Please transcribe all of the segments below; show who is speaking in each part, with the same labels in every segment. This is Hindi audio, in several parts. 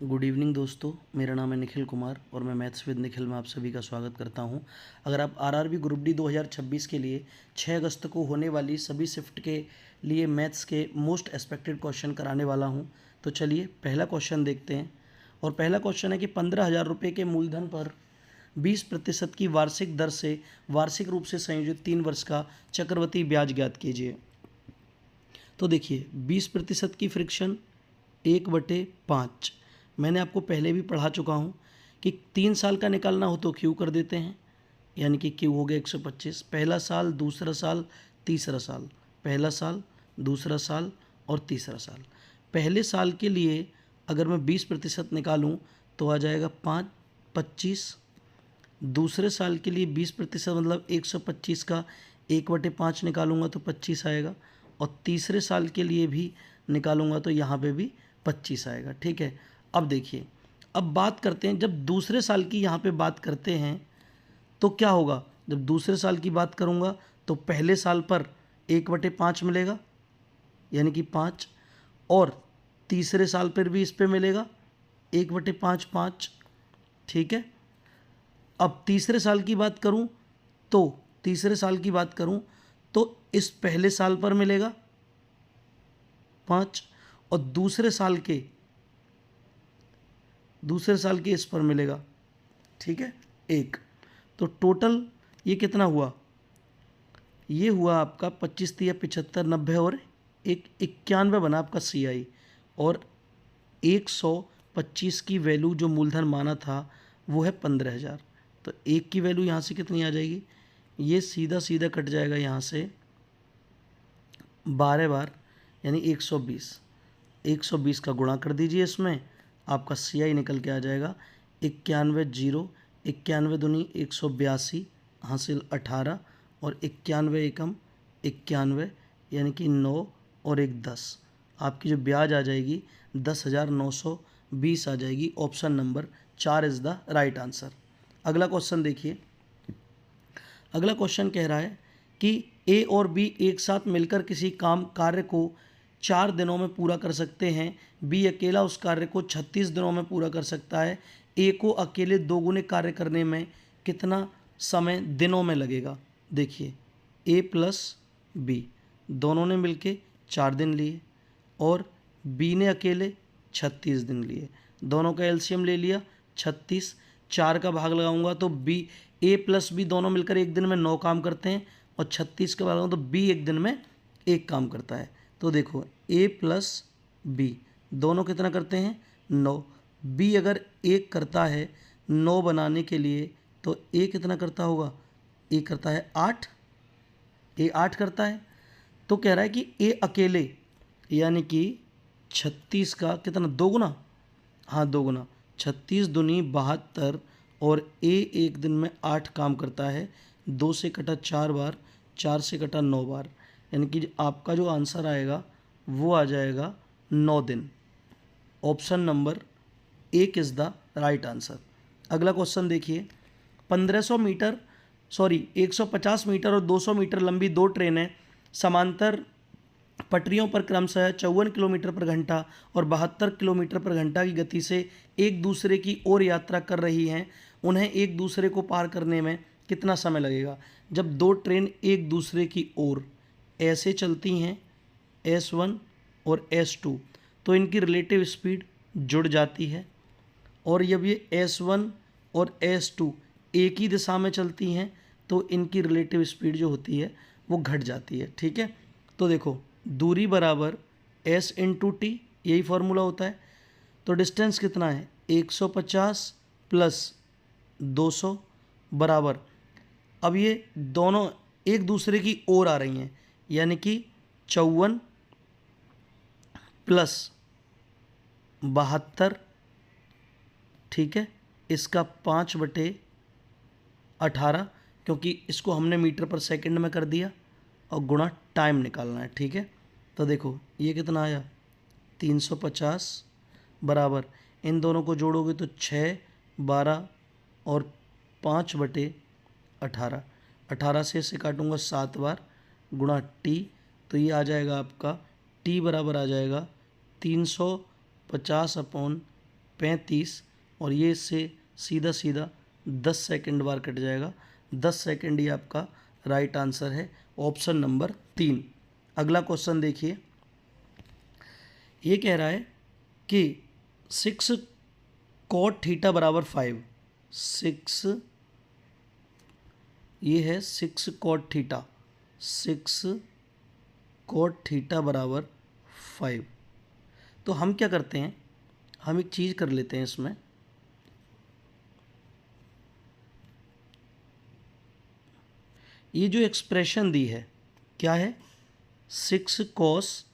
Speaker 1: गुड इवनिंग दोस्तों, मेरा नाम है निखिल कुमार और मैं मैथ्स विद निखिल में आप सभी का स्वागत करता हूं। अगर आप आरआरबी ग्रुप डी 2026 के लिए 6 अगस्त को होने वाली सभी शिफ्ट के लिए मैथ्स के मोस्ट एक्सपेक्टेड क्वेश्चन कराने वाला हूं, तो चलिए पहला क्वेश्चन देखते हैं। और पहला क्वेश्चन है कि 15,000 रुपये के मूलधन पर 20% की वार्षिक दर से वार्षिक रूप से संयोजित 3 वर्ष का चक्रवृद्धि ब्याज ज्ञात कीजिए। तो देखिए 20% की फ्रिक्शन 1/5 मैंने आपको पहले भी पढ़ा चुका हूँ कि 3 साल का निकालना हो तो क्यू कर देते हैं, यानी कि क्यू हो गया 125। पहला साल, दूसरा साल, तीसरा साल, पहला साल, दूसरा साल और तीसरा साल। पहले साल के लिए अगर मैं 20% निकालूँ तो आ जाएगा 25। दूसरे साल के लिए 20% मतलब 125 का 1/5 निकालूंगा तो 25 आएगा। और तीसरे साल के लिए भी निकालूंगा तो यहाँ पे भी 25 आएगा। ठीक है, अब देखिए, अब बात करते हैं, जब दूसरे साल की यहाँ पे बात करते हैं तो क्या होगा। जब दूसरे साल की बात करूँगा तो पहले साल पर 1/5 मिलेगा, यानी कि 5। और तीसरे साल पर भी इस पे मिलेगा 1/5 5। ठीक है, अब तीसरे साल की बात करूं तो इस पहले साल पर मिलेगा 5 और दूसरे साल के इस पर मिलेगा। ठीक है, 1। तो टोटल ये कितना हुआ, ये हुआ आपका 25 3 75 90 और 91 बना आपका CI। और 125 की वैल्यू जो मूलधन माना था वो है 15,000। तो एक की वैल्यू यहाँ से कितनी आ जाएगी, ये सीधा सीधा कट जाएगा यहाँ से 12 बार, यानी 120। 120 का गुणा कर दीजिए, इसमें आपका CI निकल के आ जाएगा 91 0। 91 दूनी 182 हासिल 18 और 91 एकम 91, यानी कि 9 और 1 10। आपकी जो ब्याज आ जाएगी 10,920 आ जाएगी। Option number 4 is the right answer. अगला क्वेश्चन देखिए। अगला क्वेश्चन कह रहा है कि ए और बी एक साथ मिलकर किसी कार्य को 4 दिनों में पूरा कर सकते हैं। बी अकेला उस कार्य को 36 दिनों में पूरा कर सकता है। ए को अकेले 2 गुने कार्य करने में कितना समय दिनों में लगेगा। देखिए, ए प्लस बी दोनों ने मिलके 4 दिन लिए और बी ने अकेले 36 दिन लिए। दोनों का एलसीएम ले लिया 36, 4 का भाग लगाऊंगा तो बी, ए प्लस बी दोनों मिलकर एक दिन में 9 काम करते हैं और 36 का भाग लगाऊंगा तो बी एक दिन में 1 काम करता है। तो देखो, ए प्लस बी दोनों कितना करते हैं, 9। बी अगर 1 करता है 9 बनाने के लिए तो ए कितना करता होगा, ए करता है 8। ए 8 करता है, तो कह रहा है कि ए अकेले, यानी कि 36 का कितना, 2 गुना, हाँ 2 गुना, 36 दूनी 72 और ए एक दिन में 8 काम करता है। 2 से कटा 4 बार, 4 से कटा 9 बार, यानी कि आपका जो आंसर आएगा वो आ जाएगा 9 दिन। Option number 1 is the right answer. अगला क्वेश्चन देखिए। 1500 मीटर 150 मीटर और 200 मीटर लंबी 2 ट्रेनें समांतर पटरियों पर क्रमशः 54 किलोमीटर पर घंटा और 72 किलोमीटर पर घंटा की गति से एक दूसरे की ओर यात्रा कर रही हैं। उन्हें एक दूसरे को पार करने में कितना समय लगेगा। जब 2 ट्रेन एक दूसरे की ओर ऐसे चलती हैं, S1 और S2, तो इनकी रिलेटिव स्पीड जुड़ जाती है। और जब ये S1 और S2 एक ही दिशा में चलती हैं तो इनकी रिलेटिव स्पीड जो होती है वो घट जाती है। ठीक है, तो देखो, दूरी बराबर S इंटू टी, यही फॉर्मूला होता है। तो डिस्टेंस कितना है, 150 प्लस 200 बराबर, अब ये दोनों एक दूसरे की ओर आ रही हैं, यानी कि 54 प्लस 72, ठीक है, इसका 5/18, क्योंकि इसको हमने मीटर पर सेकंड में कर दिया, और गुणा टाइम निकालना है। ठीक है, तो देखो ये कितना आया, 350 बराबर, इन दोनों को जोड़ोगे तो 6 12 और 5/18, 18 से इसे काटूंगा 7 बार, गुणा टी, तो ये आ जाएगा आपका टी बराबर आ जाएगा 350/18 35 और ये इससे सीधा सीधा 10 सेकंड बार कट जाएगा। 10 सेकंड ये आपका राइट आंसर है, ऑप्शन नंबर 3। अगला क्वेश्चन देखिए, ये कह रहा है कि 6 cot थीटा बराबर 5। 6 ये है 6 cot थीटा, 6 cot थीटा बराबर 5। तो हम क्या करते हैं, हम एक चीज़ कर लेते हैं इसमें, ये जो एक्सप्रेशन दी है क्या है, 6 cos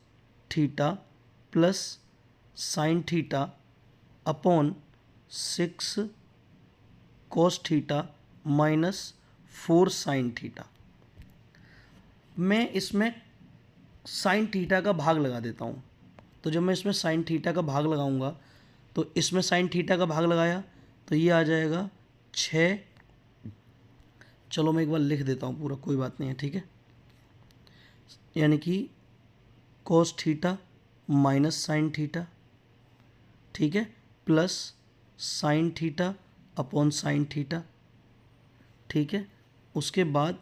Speaker 1: theta plus sine theta upon 6 cos theta minus 4 sine theta. मैं इसमें साइन थीटा का भाग लगा देता हूँ। तो जब मैं इसमें साइन थीटा का भाग लगाऊंगा तो इसमें साइन थीटा का भाग लगाया तो ये आ जाएगा 6। चलो मैं एक बार लिख देता हूँ पूरा, कोई बात नहीं है, ठीक है। यानी कि cos theta minus sine theta, ठीक है, plus sine theta upon sine theta, ठीक है। उसके बाद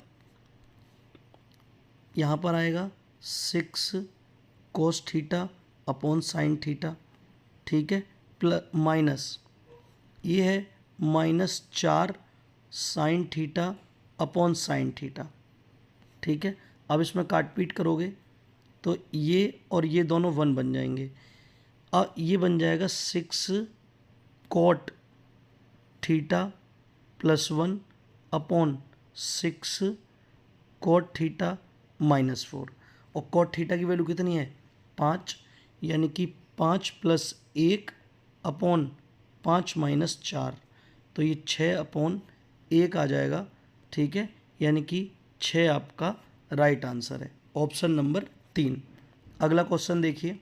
Speaker 1: यहाँ पर आएगा 6 cos theta upon sine theta, ठीक है, प्लस माइनस ये है -4 sine theta upon sine theta, ठीक है। अब इसमें काट पीट करोगे तो ये और ये दोनों 1 बन जाएंगे। अब ये बन जाएगा 6 cot theta plus 1 upon 6 cot theta minus 4। और cot थीटा की वैल्यू कितनी है, 5, यानी कि 5 प्लस 1 अपॉन 5 माइनस 4, तो ये 6 अपॉन 1 आ जाएगा, ठीक है। यानी कि 6 आपका राइट आंसर है, ऑप्शन नंबर 3। अगला क्वेश्चन देखिए,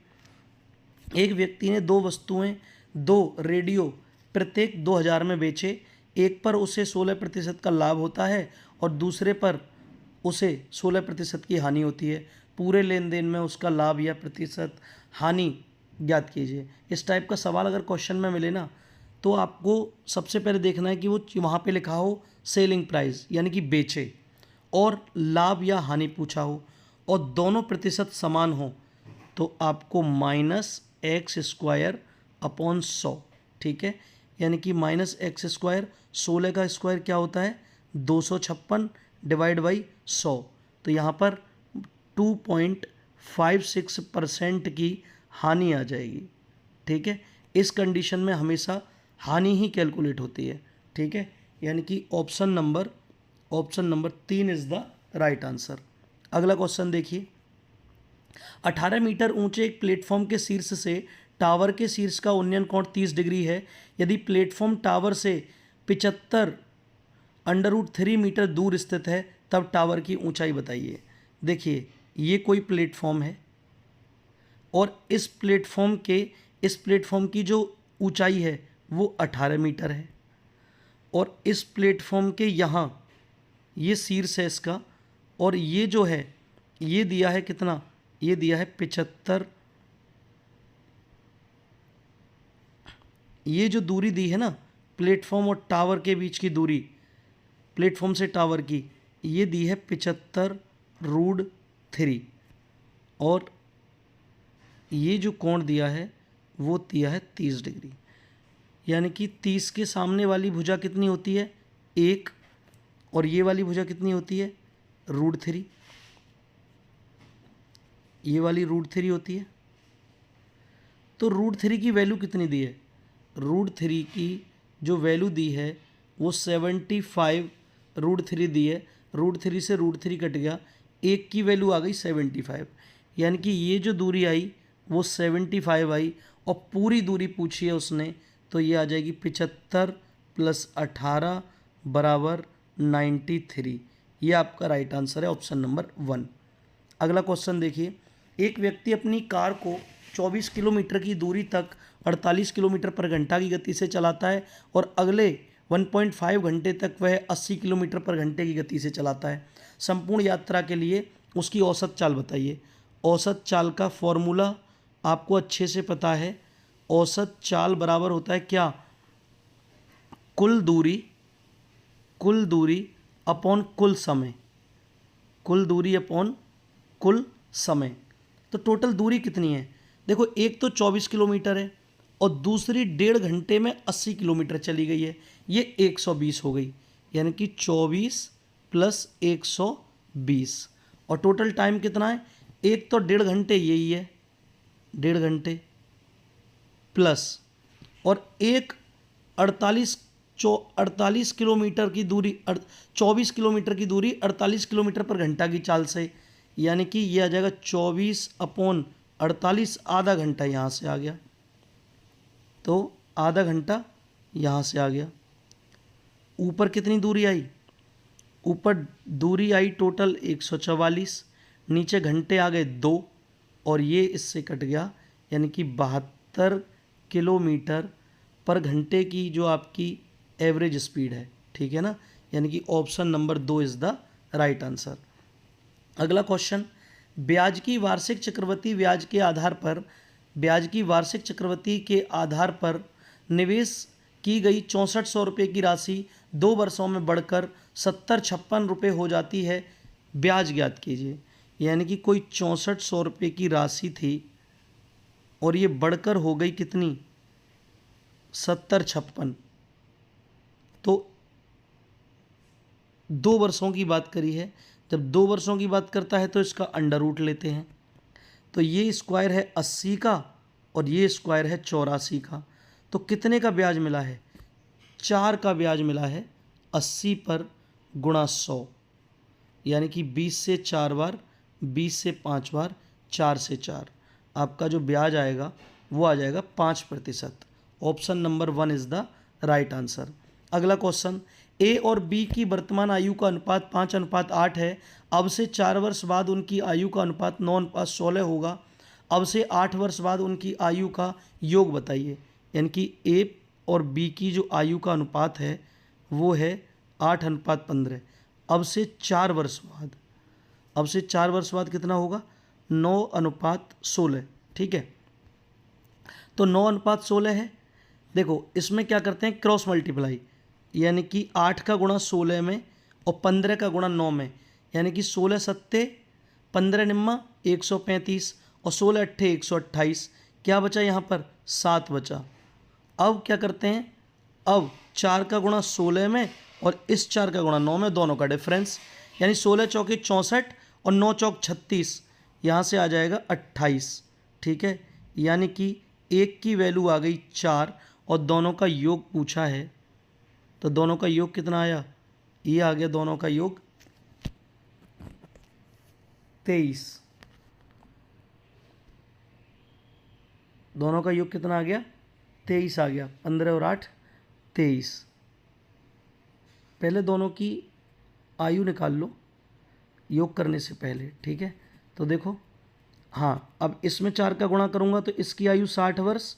Speaker 1: एक व्यक्ति ने 2 वस्तुएं, 2 रेडियो प्रत्येक 2000 में बेचे। एक पर उसे 16% का लाभ होता है और दूसरे पर उसे 16% की हानि होती है। पूरे लेन देन में उसका लाभ या प्रतिशत हानि ज्ञात कीजिए। इस टाइप का सवाल अगर क्वेश्चन में मिले ना, तो आपको सबसे पहले देखना है कि वो वहाँ पे लिखा हो सेलिंग प्राइस यानी कि बेचे, और लाभ या हानि पूछा हो और दोनों प्रतिशत समान हो, तो आपको -x² अपॉन 100, ठीक है। यानी कि -x², 16 का स्क्वायर क्या होता है 256 डिवाइड बाई 100। तो यहाँ पर 2.56% की हानि आ जाएगी, ठीक है। इस कंडीशन में हमेशा हानि ही कैलकुलेट होती है, ठीक है। यानी कि option number 3 is the right answer. अगला क्वेश्चन देखिए, 18 मीटर ऊंचे एक प्लेटफॉर्म के शीर्ष से टावर के शीर्ष का उन्नयन कोण 30 डिग्री है। यदि प्लेटफॉर्म टावर से 75√3 मीटर दूर स्थित है तब टावर की ऊंचाई बताइए। देखिए ये कोई प्लेटफॉर्म है और इस प्लेटफॉर्म की जो ऊंचाई है वो 18 मीटर है, और इस प्लेटफॉर्म के यहाँ ये शीर्ष है इसका, और ये जो है ये दिया है कितना, ये दिया है 75। ये जो दूरी दी है ना प्लेटफॉर्म और टावर के बीच की दूरी, प्लेटफॉर्म से टावर की, ये दी है 75√3, और ये जो कोण दिया है वो दिया है 30 डिग्री। यानी कि 30 के सामने वाली भुजा कितनी होती है 1, और ये वाली भुजा कितनी होती है √3, ये वाली √3 होती है। तो √3 की वैल्यू कितनी दी है, √3 की जो वैल्यू दी है वो 75√3 दी है। √3 से √3 कट गया, 1 की वैल्यू आ गई 75, यानी कि ये जो दूरी आई वो 75 आई, और पूरी दूरी पूछी है उसने, तो ये आ जाएगी 75 + 18 बराबर 93। ये आपका राइट आंसर है, ऑप्शन नंबर 1। अगला क्वेश्चन देखिए, एक व्यक्ति अपनी कार को 24 किलोमीटर की दूरी तक 48 किलोमीटर पर घंटा की गति से चलाता है और अगले 1.5 घंटे तक वह 80 किलोमीटर पर घंटे की गति से चलाता है। संपूर्ण यात्रा के लिए उसकी औसत चाल बताइए। औसत चाल का फॉर्मूला आपको अच्छे से पता है, औसत चाल बराबर होता है क्या, कुल दूरी अपॉन कुल समय, कुल दूरी अपॉन कुल समय। तो टोटल दूरी कितनी है, देखो एक तो 24 किलोमीटर है और दूसरी 1.5 घंटे में 80 किलोमीटर चली गई है, ये 120 हो गई, यानी कि 24 + 120। और टोटल टाइम कितना है, एक तो 1.5 घंटे यही है, 1.5 घंटे प्लस और एक 48 किलोमीटर की दूरी 24 किलोमीटर की दूरी 48 किलोमीटर पर घंटा की चाल से, यानी कि ये आ जाएगा 24/48, आधा घंटा यहाँ से आ गया, तो आधा घंटा यहाँ से आ गया। ऊपर कितनी दूरी आई, ऊपर दूरी आई टोटल 144, नीचे घंटे आ गए 2 और ये इससे कट गया, यानी कि 72 किलोमीटर पर घंटे की जो आपकी एवरेज स्पीड है, ठीक है ना, यानी कि option number 2 is the right answer. अगला क्वेश्चन, ब्याज की वार्षिक चक्रवृद्धि ब्याज के आधार पर, ब्याज की वार्षिक चक्रवृद्धि के आधार पर निवेश की गई 6400 रुपये की राशि 2 वर्षों में बढ़कर 7056 रुपये हो जाती है, ब्याज ज्ञात कीजिए। यानी कि कोई 6400 रुपये की राशि थी और ये बढ़कर हो गई कितनी, 7056। तो 2 वर्षों की बात करी है, जब 2 वर्षों की बात करता है तो इसका अंडर रूट लेते हैं, तो ये स्क्वायर है 80 का और ये स्क्वायर है 84 का, तो कितने का ब्याज मिला है, 4 का ब्याज मिला है 80 पर गुणा 100, यानी कि 20 से 4 बार, 20 से 5 बार, 4 से 4, आपका जो ब्याज आएगा वो आ जाएगा 5%। Option number 1 is the right answer. अगला क्वेश्चन, ए और बी की वर्तमान आयु का अनुपात 5:8 है, अब से 4 वर्ष बाद उनकी आयु का अनुपात 9:16 होगा, अब से 8 वर्ष बाद उनकी आयु का योग बताइए। यानी कि ए और बी की जो आयु का अनुपात है वो है 8:15, अब से 4 वर्ष बाद, अब से 4 वर्ष बाद कितना होगा, 9:16, ठीक है। तो 9:16 है, देखो इसमें क्या करते हैं, क्रॉस मल्टीप्लाई, यानी कि 8 का गुणा 16 में और 15 का गुणा 9 में, यानी कि 16 सत्ते 15 निम्मा 135 और 16 अट्ठे 128, क्या बचा यहाँ पर, 7 बचा। अब क्या करते हैं, अब 4 का गुणा 16 में और इस 4 का गुणा 9 में, दोनों का डिफरेंस, यानी 16 चौके 64 और 9 चौक 36, यहाँ से आ जाएगा 28, ठीक है। यानी कि एक की वैल्यू आ गई 4 और दोनों का योग पूछा है, तो दोनों का योग कितना आया, ये आ गया दोनों का योग 23, दोनों का योग कितना आ गया, 23 आ गया, 15 और 8 23। पहले दोनों की आयु निकाल लो योग करने से पहले, ठीक है। तो देखो, हाँ, अब इसमें 4 का गुणा करूँगा तो इसकी आयु 60 वर्ष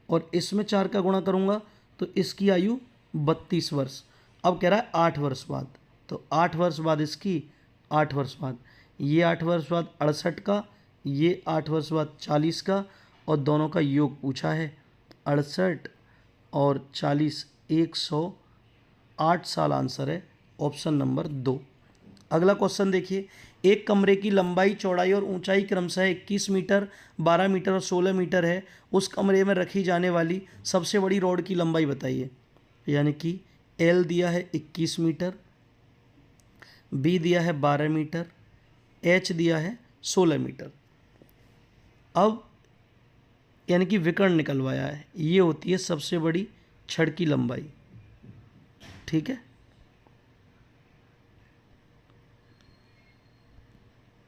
Speaker 1: और इसमें 4 का गुणा करूँगा तो इसकी आयु 32 वर्ष। अब कह रहा है 8 वर्ष बाद, तो 8 वर्ष बाद इसकी, 8 वर्ष बाद ये, 8 वर्ष बाद 68 का, ये 8 वर्ष बाद 40 का, और दोनों का योग पूछा है 68 और 40, 108 साल आंसर है ऑप्शन नंबर 2। अगला क्वेश्चन देखिए, एक कमरे की लंबाई, चौड़ाई और ऊंचाई क्रमशः 21 मीटर, 12 मीटर और 16 मीटर है, उस कमरे में रखी जाने वाली सबसे बड़ी रॉड की लंबाई बताइए। यानी कि एल दिया है 21 मीटर, बी दिया है 12 मीटर, एच दिया है 16 मीटर। अब यानी कि विकर्ण निकलवाया है, ये होती है सबसे बड़ी छड़ की लंबाई, ठीक है,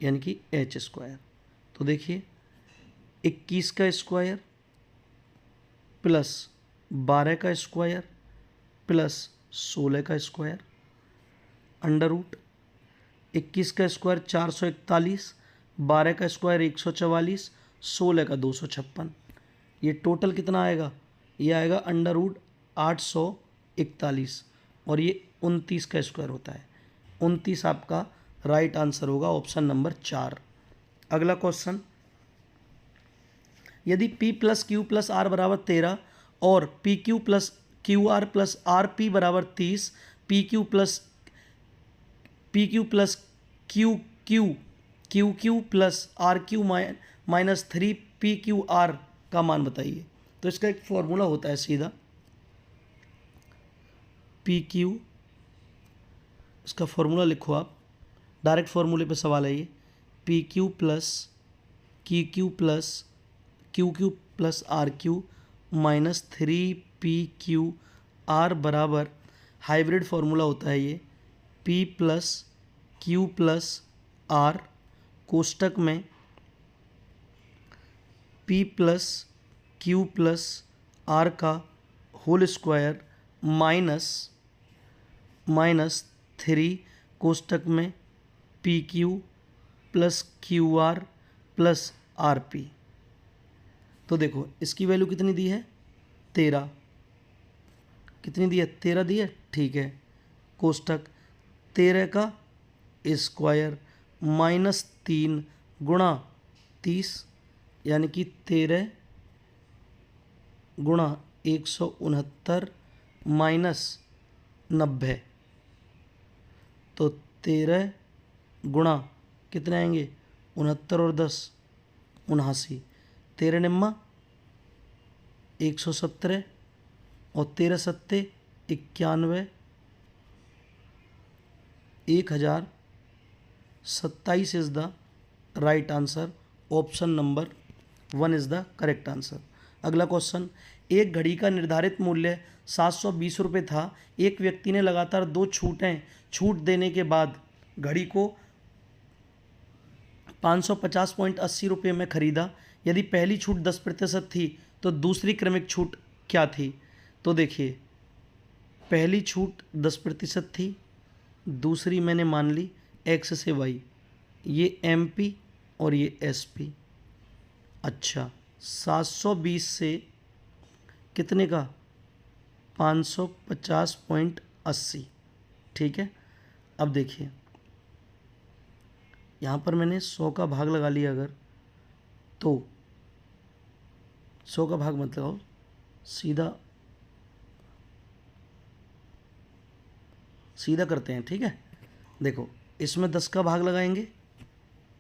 Speaker 1: यानी कि एच स्क्वायर। तो देखिए 21 का स्क्वायर प्लस 12 का स्क्वायर प्लस 16 का स्क्वायर, अंडर रूट 21 का स्क्वायर 441, 12 का स्क्वायर 144, 16 का 256, ये टोटल कितना आएगा, ये आएगा अंडर रूट 841 और ये 29 का स्क्वायर होता है। 29 आपका राइट आंसर होगा ऑप्शन नंबर 4। अगला क्वेश्चन, यदि P plus Q plus R बराबर 13 और P Q plus Q R plus R P बराबर 30, P Q plus Q Q plus R Q minus 3 P Q R का मान बताइए। तो इसका एक फॉर्मूला होता है सीधा, पी क्यू, इसका फॉर्मूला लिखो आप, डायरेक्ट फॉर्मूले पे सवाल है ये, P Q plus Q plus R Q minus 3 P Q R बराबर, हाइब्रिड फार्मूला होता है ये, P plus Q plus R कोष्टक में P plus Q plus R का होल स्क्वायर माइनस 3 कोष्टक में P Q plus Q R plus R P. तो देखो इसकी वैल्यू कितनी दी है, 13, कितनी दी है, 13 दी है, ठीक है। कोष्टक 13 का स्क्वायर माइनस 3 गुणा 30, यानी कि 13 गुणा 169 माइनस 90, तो 13 गुणा कितने आएंगे, 69 और 10 79, 13 निम्मा 117 और 13 सत्ते 91, 1027 is the right answer. Option number 1 is the correct answer. अगला क्वेश्चन, एक घड़ी का निर्धारित मूल्य 720 रुपये था। एक व्यक्ति ने लगातार 2 छूट देने के बाद घड़ी को 550.80 रुपये में खरीदा। यदि पहली छूट 10% थी तो दूसरी क्रमिक छूट क्या थी। तो देखिए पहली छूट 10% थी, दूसरी मैंने मान ली एक्स से वाई, ये एमपी और ये एसपी। अच्छा 720 से कितने का, 550.80, ठीक है। अब देखिए यहाँ पर मैंने 100 का भाग लगा लिया अगर, तो 100 का भाग मत लगाओ, सीधा करते हैं, ठीक है। देखो इसमें 10 का भाग लगाएंगे,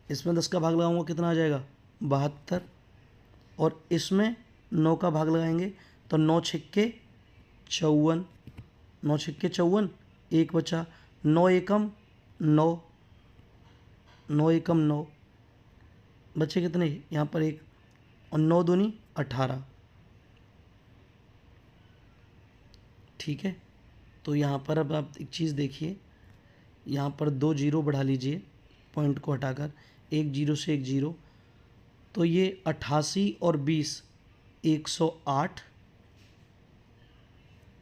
Speaker 1: इसमें 10 का भाग लगाऊंगा कितना आ जाएगा, 72, और इसमें 9 का भाग लगाएंगे तो 9 छिक्के 54, 9 छिक्के 54, एक बचा, 9 एकम 9, 9 एकम 9, बचे कितने यहाँ पर एक, और 9 दूनी 18, ठीक है। तो यहाँ पर अब आप एक चीज़ देखिए, यहाँ पर 2 जीरो बढ़ा लीजिए पॉइंट को हटाकर, एक जीरो से एक जीरो, तो ये 88 और 20 108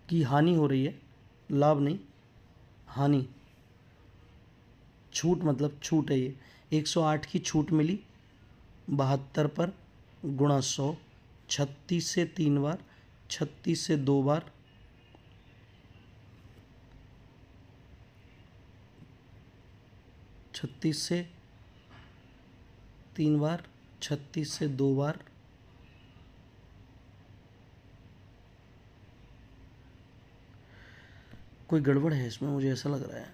Speaker 1: की हानि हो रही है, लाभ नहीं हानि, छूट मतलब छूट है ये, 108 की छूट मिली 72 पर गुणा 100, 36 से 3 बार, 36 से 2 बार, 36 से 3 बार, 36 से 2 बार, कोई गड़बड़ है इसमें, मुझे ऐसा लग रहा है।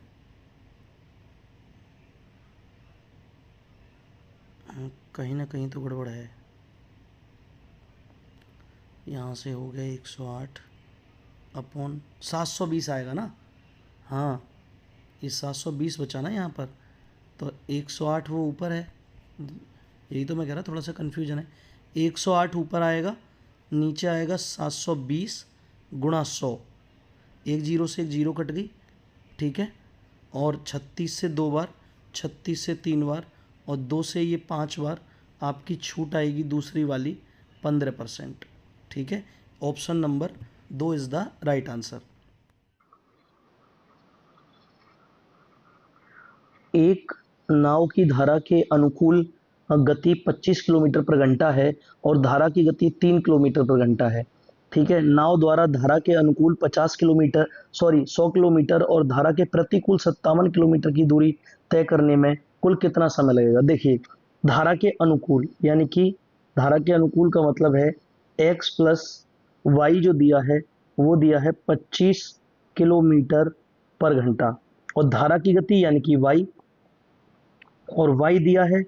Speaker 1: कहीं ना कहीं तो गड़बड़ है। यहाँ से हो गया 108 अपॉन 720 आएगा ना, हाँ ये 720 बचा ना यहाँ पर, तो 108 वो ऊपर है, यही तो मैं कह रहा, थोड़ा सा कन्फ्यूजन है। 108 ऊपर आएगा, नीचे आएगा 720 गुणा 100, एक जीरो से एक जीरो कट गई, ठीक है। और 36 से 2 बार, 36 से 3 बार, और 2 से ये 5 बार, आपकी छूट आएगी दूसरी वाली 15%, ठीक है। Option number 2 is the right answer. एक नाव की धारा के अनुकूल गति 25 किलोमीटर पर घंटा है और धारा की गति 3 किलोमीटर पर घंटा है, ठीक है। नाव द्वारा धारा के अनुकूल 100 किलोमीटर और धारा के प्रतिकूल 57 किलोमीटर की दूरी तय करने में कुल कितना समय लगेगा। देखिए धारा के अनुकूल यानी कि धारा के अनुकूल का मतलब है x प्लस वाई जो दिया है वो दिया है 25 किलोमीटर पर घंटा, और धारा की गति यानी कि y, और y दिया है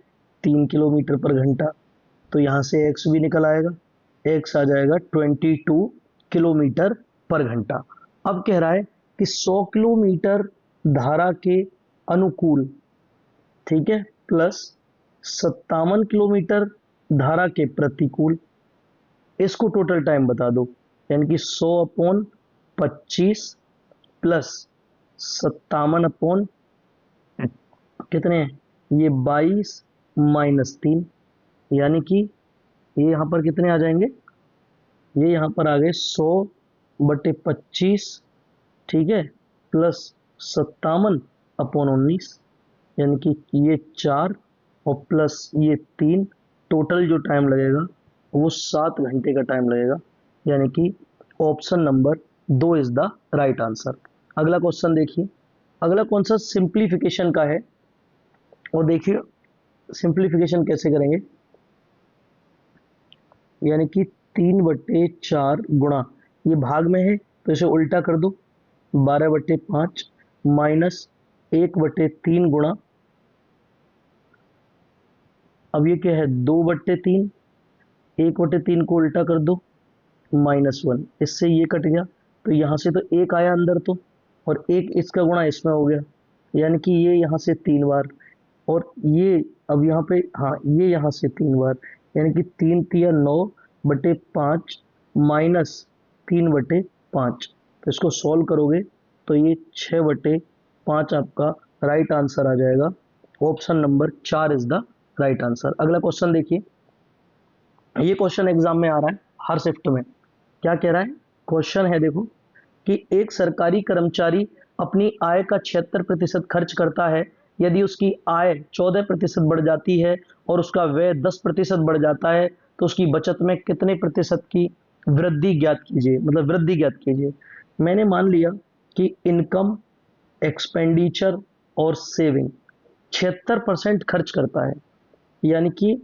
Speaker 1: 3 किलोमीटर पर घंटा। तो यहाँ से x भी निकल आएगा, x आ जाएगा 22 किलोमीटर पर घंटा। अब कह रहा है कि 100 किलोमीटर धारा के अनुकूल, ठीक है, प्लस 57 किलोमीटर धारा के प्रतिकूल, इसको टोटल टाइम बता दो। यानी कि 100/25 प्लस 57 कितने हैं, ये 22 माइनस 3, यानी कि ये यहाँ पर कितने आ जाएंगे, ये यहाँ पर आ गए 100/25, ठीक है, प्लस 57/19, यानी कि ये 4 और प्लस ये 3, टोटल जो टाइम लगेगा वो 7 घंटे का टाइम लगेगा। यानी कि option number 2 is the right answer. अगला क्वेश्चन देखिए, अगला कौन सा सिंप्लीफिकेशन का है, और देखिए सिंप्लीफिकेशन कैसे करेंगे। यानी कि 3/4 गुणा, ये भाग में है तो इसे उल्टा कर दो, 12/5 माइनस 1/3 गुणा, अब ये क्या है 2/3, 1/3 को उल्टा कर दो, -1, इससे ये कट गया, तो यहाँ से तो 1 आया अंदर तो, और 1 इसका गुणा इसमें हो गया, यानी कि ये यहाँ से 3 बार, और ये अब यहाँ पे, हाँ ये यहाँ से 3 बार, यानी कि 3 तिया 9/5 माइनस 3/5, तो इसको सॉल्व करोगे तो ये 6/5 आपका राइट आंसर आ जाएगा। Option number 4 is the right answer. अगला क्वेश्चन देखिए, ये क्वेश्चन एग्जाम में आ रहा है हर शिफ्ट में। क्या कह रहा है, क्वेश्चन है देखो कि एक सरकारी कर्मचारी अपनी आय का 76% खर्च करता है। यदि उसकी आय 14% बढ़ जाती है और उसका व्यय 10% बढ़ जाता है तो उसकी बचत में कितने प्रतिशत की वृद्धि ज्ञात कीजिए, मतलब वृद्धि ज्ञात कीजिए। मैंने मान लिया कि इनकम, एक्सपेंडिचर और सेविंग 76% खर्च करता है, यानी कि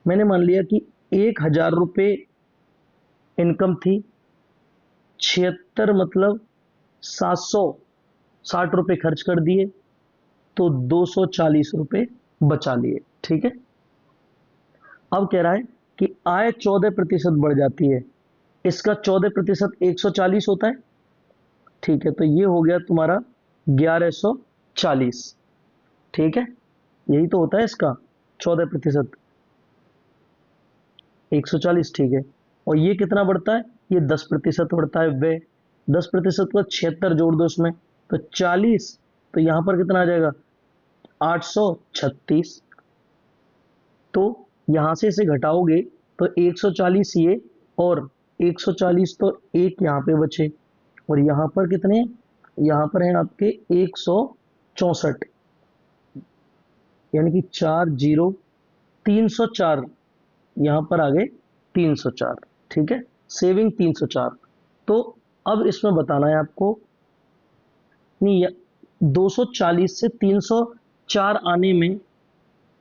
Speaker 1: मैंने मान लिया कि 1,000 रुपये इनकम थी, 76 मतलब 760 रुपये खर्च कर दिए, तो 240 रुपये बचा लिए, ठीक है। अब कह रहा है कि आय 14% बढ़ जाती है, इसका 14% 140 होता है, ठीक है, तो ये हो गया तुम्हारा 1140, ठीक है, यही तो होता है इसका 14%, 140, ठीक है। और ये कितना बढ़ता है, ये 10% बढ़ता है व्यय, 10% का 76 जोड़ दो इसमें तो 40, तो यहाँ पर कितना आ जाएगा 836, तो यहाँ से इसे घटाओगे तो 140 ये, और 140 तो एक यहाँ पे बचे, और यहाँ पर कितने, यहाँ पर हैं आपके 164, यानी कि 304, यहाँ पर आ गए 304, ठीक है, सेविंग 304। तो अब इसमें बताना है आपको, नहीं 240 से 304 आने में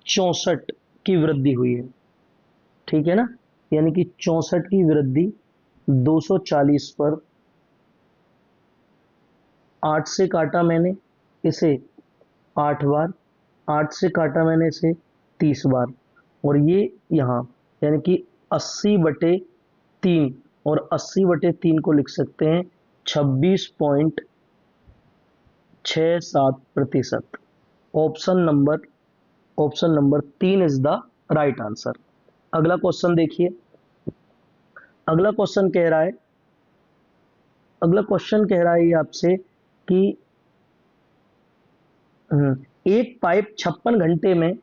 Speaker 1: 64 की वृद्धि हुई है, ठीक है ना, यानी कि 64 की वृद्धि 240 पर, 8 से काटा मैंने इसे 8 बार, 8 से काटा मैंने इसे 30 बार, और ये यहाँ यानी कि 80/3, और 80/3 को लिख सकते हैं 26.67%। Option number 3 is the right answer. अगला क्वेश्चन देखिए, अगला क्वेश्चन कह रहा है, ये आपसे कि एक पाइप 56 घंटे में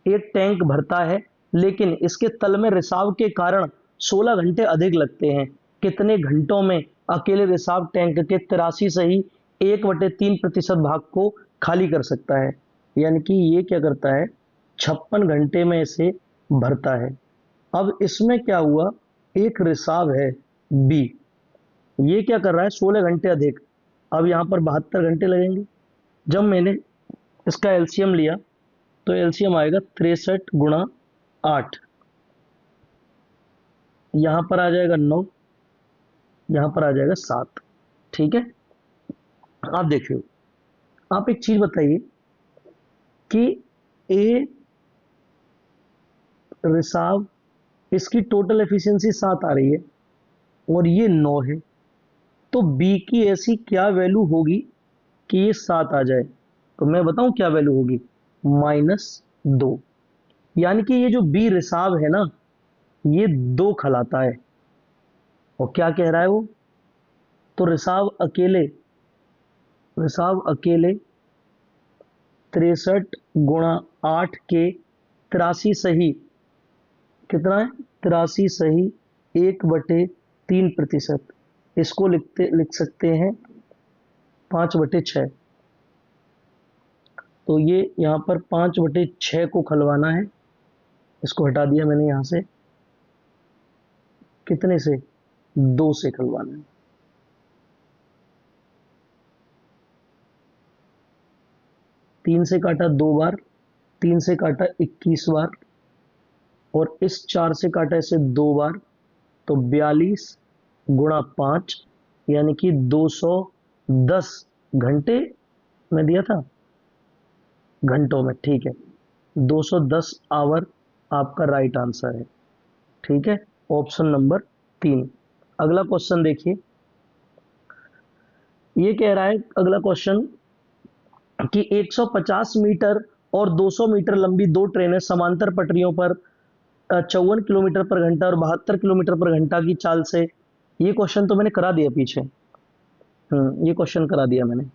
Speaker 1: एक टैंक भरता है, लेकिन इसके तल में रिसाव के कारण 16 घंटे अधिक लगते हैं। कितने घंटों में अकेले रिसाव टैंक के 83 सही 1/3% भाग को खाली कर सकता है। यानी कि ये क्या करता है, 56 घंटे में इसे भरता है। अब इसमें क्या हुआ, एक रिसाव है बी, ये क्या कर रहा है 16 घंटे अधिक, अब यहाँ पर 72 घंटे लगेंगे। जब मैंने इसका एलसीएम लिया तो एलसीएम आएगा 63 गुणा 8, यहां पर आ जाएगा 9, यहां पर आ जाएगा 7। ठीक है, आप देखिए, आप एक चीज बताइए कि ए रिसाव, इसकी टोटल एफिशिएंसी 7 आ रही है और ये 9 है, तो बी की ऐसी क्या वैल्यू होगी कि ये 7 आ जाए? तो मैं बताऊं क्या वैल्यू होगी, -2। यानी कि ये जो बी रिसाव है ना, ये 2 खलाता है। और क्या कह रहा है वो, तो रिसाव अकेले 63 गुणा 8 के 83 सही, कितना है, 83 सही 1/3%। इसको लिख सकते हैं 5/6। तो ये यहाँ पर 5/6 को खलवाना है, इसको हटा दिया मैंने यहाँ से, कितने से, 2 से खलवाना है। तीन से काटा 2 बार, 3 से काटा 21 बार, और इस 4 से काटा इसे 2 बार, तो 42 गुणा 5, यानी कि 210 घंटे में दिया था, घंटों में। ठीक है, 210 आवर आपका राइट आंसर है। ठीक है, ऑप्शन नंबर 3। अगला क्वेश्चन देखिए, ये कह रहा है अगला क्वेश्चन कि 150 मीटर और 200 मीटर लंबी दो ट्रेनें समांतर पटरियों पर 54 किलोमीटर पर घंटा और 72 किलोमीटर पर घंटा की चाल से, ये क्वेश्चन तो मैंने करा दिया पीछे, ये क्वेश्चन करा दिया मैंने।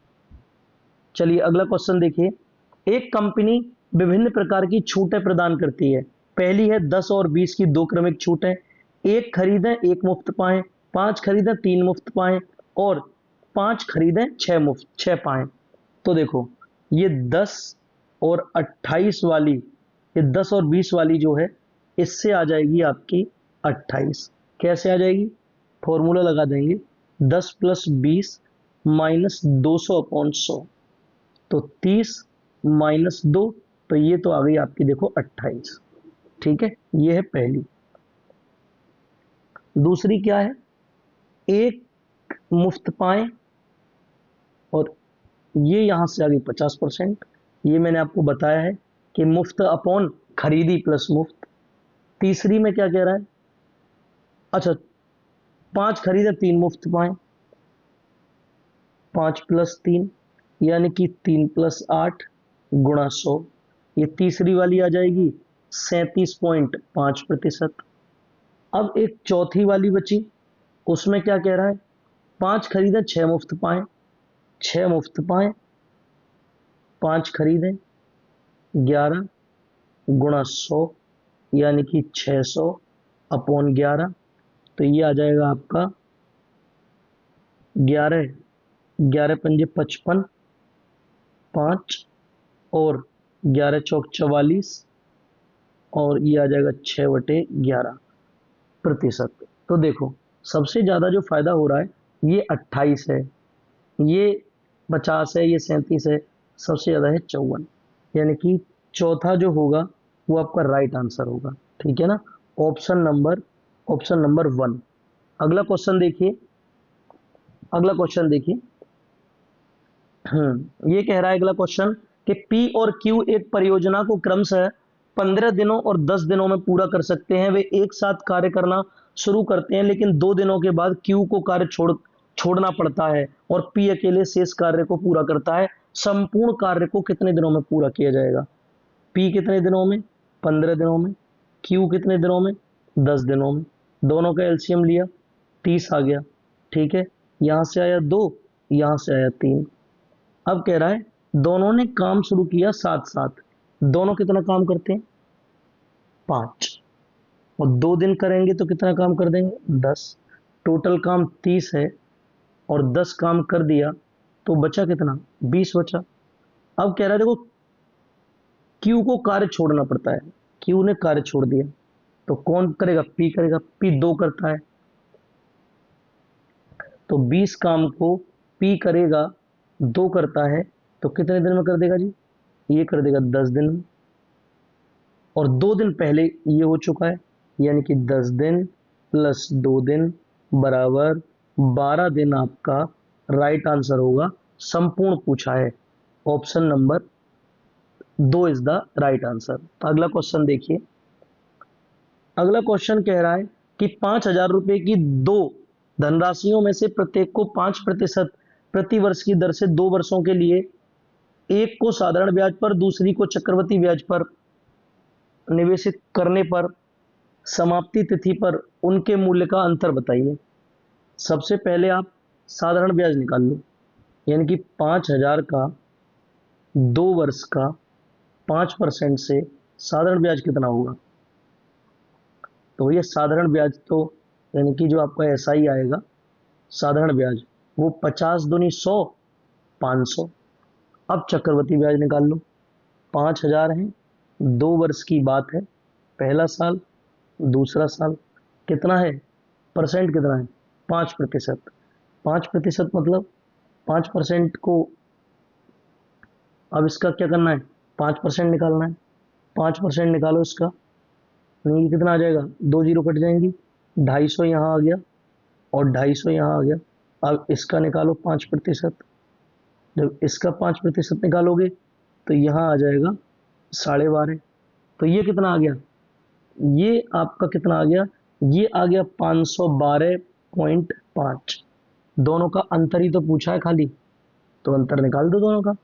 Speaker 1: चलिए अगला क्वेश्चन देखिए, एक कंपनी विभिन्न प्रकार की छूटें प्रदान करती है। पहली है 10 और 20 की 2 क्रमिक छूटें, एक खरीदें 1 मुफ्त पाएं, 5 खरीदें 3 मुफ्त पाएं, और 5 खरीदें 6 पाएं। तो देखो, ये 10 और 28 वाली, ये 10 और 20 वाली जो है, इससे आ जाएगी आपकी 28। कैसे आ जाएगी, फॉर्मूला लगा देंगे, 10 + 20 -200/100, तो 30 - 2, तो ये तो आ गई आपकी देखो 28। ठीक है, ये है पहली। दूसरी क्या है, एक मुफ्त पाएं, और ये यहां से आ गई 50%। ये मैंने आपको बताया है कि मुफ्त अपॉन खरीदी प्लस मुफ्त। तीसरी में क्या कह रहा है, अच्छा, 5 खरीदे 3 मुफ्त पाएं, 5 + 3 यानी कि 3 + 8 गुणा 100। ये तीसरी वाली आ जाएगी 37.5%। अब एक चौथी वाली बची, उसमें क्या कह रहा है, 5 खरीदें 6 मुफ्त पाएं, 6 मुफ्त पाएं, 5 खरीदें 11 गुणा 100, यानी कि 600/11। तो ये आ जाएगा आपका 11, 11 पंजे 55, 5 और 11 चौक 44, और ये आ जाएगा 6/11%। तो देखो, सबसे ज़्यादा जो फायदा हो रहा है ये 28 है, ये 50 है, ये 37 है, सबसे ज़्यादा है 54। यानी कि चौथा जो होगा वो आपका राइट आंसर होगा। ठीक है ना, ऑप्शन नंबर 1। अगला क्वेश्चन देखिए, अगला क्वेश्चन देखिए, ये कह रहा है अगला क्वेश्चन कि पी और क्यू एक परियोजना को क्रमशः 15 दिनों और 10 दिनों में पूरा कर सकते हैं। वे एक साथ कार्य करना शुरू करते हैं, लेकिन 2 दिनों के बाद क्यू को कार्य छोड़ना पड़ता है और पी अकेले शेष कार्य को पूरा करता है। संपूर्ण कार्य को कितने दिनों में पूरा किया जाएगा? पी कितने दिनों में? 15 दिनों में। क्यू कितने दिनों में? 10 दिनों में। दोनों का एलसीएम लिया, 30 आ गया। ठीक है, यहां से आया 2, यहां से आया 3। अब कह रहा है दोनों ने काम शुरू किया साथ साथ, दोनों कितना काम करते हैं? 5, और 2 दिन करेंगे तो कितना काम कर देंगे? 10। टोटल काम 30 है और 10 काम कर दिया तो बचा कितना? 20 बचा। अब कह रहा है देखो, क्यू को कार्य छोड़ना पड़ता है, क्यू ने कार्य छोड़ दिया तो कौन करेगा? पी करेगा। पी 2 करता है, तो 20 काम को पी करेगा, 2 करता है, तो कितने दिन में कर देगा जी? ये कर देगा 10 दिन में। और 2 दिन पहले ये हो चुका है, यानी कि 10 दिन प्लस 2 दिन बराबर 12 दिन आपका राइट आंसर होगा। संपूर्ण पूछा है, option number 2 is the right answer. अगला क्वेश्चन देखिए। अगला क्वेश्चन कह रहा है कि 5,000 रुपए की दो धनराशियों में से प्रत्येक को 5% प्रति वर्ष की दर से 2 वर्षों के लिए, एक को साधारण ब्याज पर दूसरी को चक्रवृद्धि ब्याज पर निवेशित करने पर समाप्ति तिथि पर उनके मूल्य का अंतर बताइए। सबसे पहले आप साधारण ब्याज निकाल लो, यानी कि 5,000 का 2 वर्ष का 5% से साधारण ब्याज कितना होगा। तो भैया साधारण ब्याज तो यानी कि जो आपका SI आएगा साधारण ब्याज वो 50 दूनी 100, 500। अब चक्रवृद्धि ब्याज निकाल लो। 5,000 है, 2 वर्ष की बात है, पहला साल दूसरा साल, कितना है परसेंट कितना है 5%। 5% मतलब 5% को, अब इसका क्या करना है 5% निकालना है। 5% निकालो इसका, नहीं कितना आ जाएगा, 2 जीरो कट जाएंगी, 250 यहाँ आ गया और 250 यहाँ आ गया। अब इसका निकालो 5%, जब इसका 5% निकालोगे तो यहाँ आ जाएगा 12.5। तो ये कितना आ गया, ये आपका कितना आ गया, ये आ गया 512.5। दोनों का अंतर ही तो पूछा है खाली, तो अंतर निकाल दो दोनों का,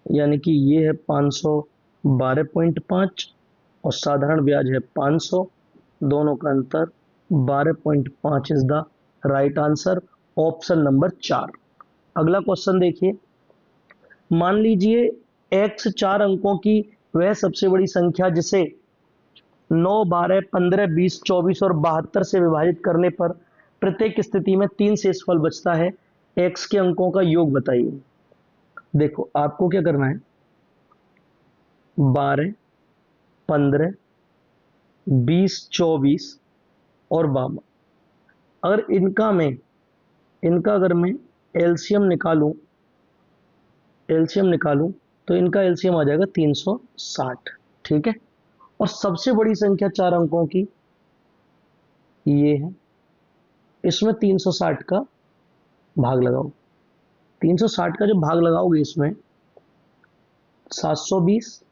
Speaker 1: यानी कि ये है 512.5 और साधारण ब्याज है 500, दोनों का अंतर 12.5 is the right answer, option number 4। अगला क्वेश्चन देखिए। मान लीजिए x 4 अंकों की वह सबसे बड़ी संख्या जिसे 9, 12, 15, 20, 24 और 72 से विभाजित करने पर प्रत्येक स्थिति में 3 शेषफल बचता है, x के अंकों का योग बताइए। देखो आपको क्या करना है, 12, 15, 20, 24 और 52, अगर इनका अगर मैं एलसीएम निकालूं तो इनका एलसीएम आ जाएगा 360, ठीक है। और सबसे बड़ी संख्या 4 अंकों की ये है, इसमें 360 का भाग लगाओ। 360 का जब भाग लगाओगे इसमें 720,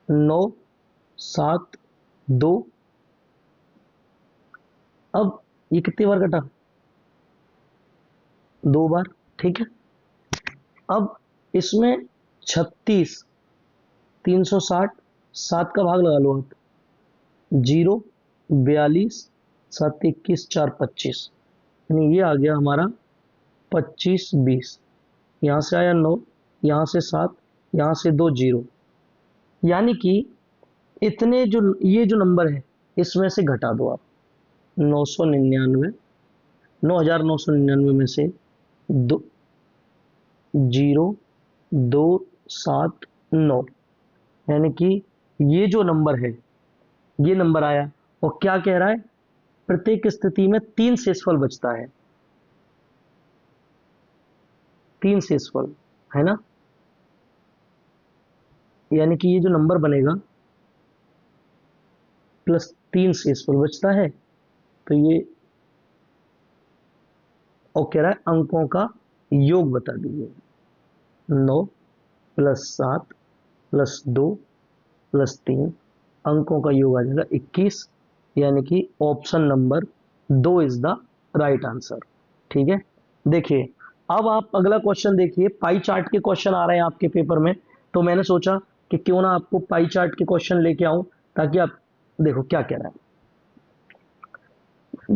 Speaker 1: 9, 7, 2, अब ये कितनी बार कटा, 2 बार, ठीक है। अब इसमें 36, 360, 7 का भाग लगा लो आप, 0, 42, 7, 21, 4, 25, यानी ये आ गया हमारा 25, 20, यहाँ से आया 9, यहाँ से 7, यहाँ से 2 जीरो, यानी कि इतने जो ये जो नंबर है इसमें से घटा दो आप 999, 9,999 में से 2 0 2 7 9, यानी कि ये जो नंबर है ये नंबर आया। और क्या कह रहा है, प्रत्येक स्थिति में 3 शेषफल बचता है, 3 शेषफल है ना, यानी कि ये जो नंबर बनेगा प्लस 3 शेषफल बचता है, तो ये और कह रहा है अंकों का योग बता दीजिए। 9 प्लस 7 प्लस 2 प्लस 3, अंकों का योग आ जाएगा 21, यानी कि option number 2 is the right answer, ठीक है। देखिए अब आप अगला क्वेश्चन देखिए। पाई चार्ट के क्वेश्चन आ रहे हैं आपके पेपर में, तो मैंने सोचा कि क्यों ना आपको पाई चार्ट के क्वेश्चन लेके आऊं, ताकि आप देखो क्या कह रहा है।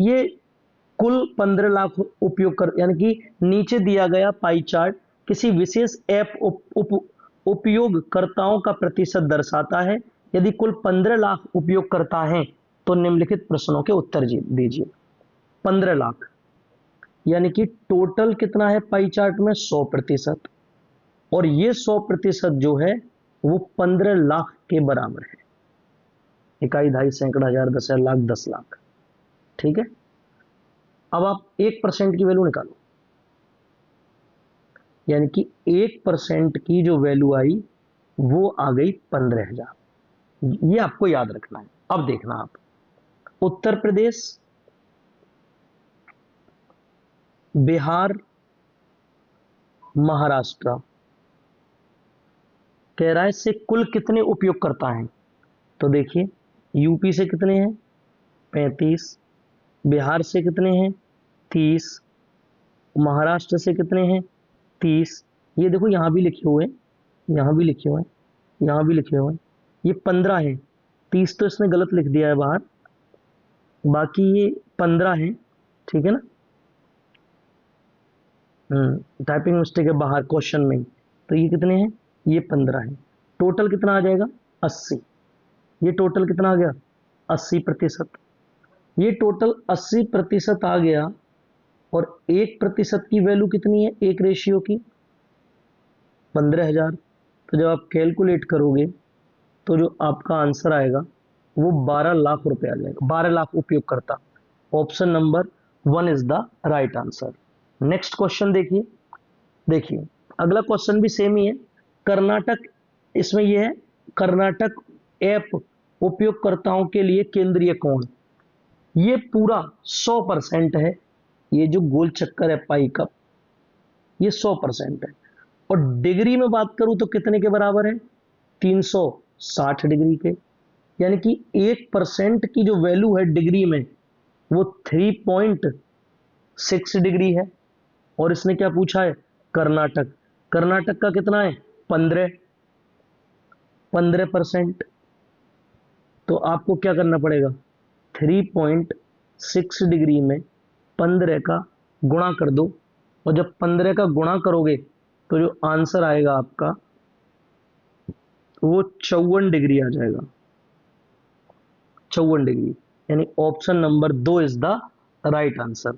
Speaker 1: ये कुल 15 लाख उपयोग कर, यानी कि नीचे दिया गया पाई चार्ट किसी विशेष ऐप उपयोगकर्ताओं का प्रतिशत दर्शाता है। यदि कुल 15 लाख उपयोगकर्ता हैं तो निम्नलिखित प्रश्नों के उत्तर दीजिए। 15 लाख यानी कि टोटल कितना है पाई चार्ट में 100%, और ये 100% जो है वो 15 लाख के बराबर है। इकाई, दहाई, सैकड़ा, हजार, 10,000, लाख, 10 लाख, ठीक है। अब आप 1% की वैल्यू निकालो, यानी कि 1% की जो वैल्यू आई वो आ गई 15,000, ये आपको याद रखना है। अब देखना आप, उत्तर प्रदेश, बिहार, महाराष्ट्र, कह रहा है से कुल कितने उपयोगकर्ता हैं। तो देखिए, यूपी से कितने हैं 35, बिहार से कितने हैं 30, महाराष्ट्र से कितने हैं 30, ये देखो यहाँ भी लिखे हुए हैं, यहाँ भी लिखे हुए हैं, यहाँ भी लिखे हुए हैं, ये 15 है। 30 तो इसने गलत लिख दिया है बाहर, बाकी ये 15 है, ठीक है ना। टाइपिंग मिस्टेक है बाहर क्वेश्चन में, तो ये कितने हैं, ये 15 है। टोटल कितना आ जाएगा 80, ये टोटल कितना आ गया 80%, ये टोटल 80% आ गया। और 1% की वैल्यू कितनी है, एक रेशियो की 15,000। तो जब आप कैलकुलेट करोगे तो जो आपका आंसर आएगा वो 12 लाख रुपए आ जाएगा, 12 लाख उपयोगकर्ता। Option number 1 is the right answer. Next question देखिए, देखिए अगला क्वेश्चन भी सेम ही है। कर्नाटक, इसमें यह है कर्नाटक ऐप उपयोगकर्ताओं के लिए केंद्रीय कोण, ये पूरा 100% है। ये जो गोल चक्कर है पाई का, ये 100% है। और डिग्री में बात करूं तो कितने के बराबर है, 360 डिग्री के। यानी कि 1% की जो वैल्यू है डिग्री में वो 3.6 डिग्री है। और इसने क्या पूछा है, कर्नाटक, कर्नाटक का कितना है 15%। तो आपको क्या करना पड़ेगा, 3.6 डिग्री में 15 का गुणा कर दो, और जब 15 का गुणा करोगे तो जो आंसर आएगा आपका वो 54 डिग्री आ जाएगा, 54 डिग्री। यानी option number 2 is the right answer.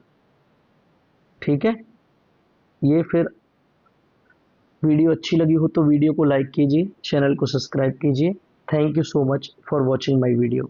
Speaker 1: ठीक है, ये फिर वीडियो अच्छी लगी हो तो वीडियो को लाइक कीजिए, चैनल को सब्सक्राइब कीजिए। Thank you so much for watching my video.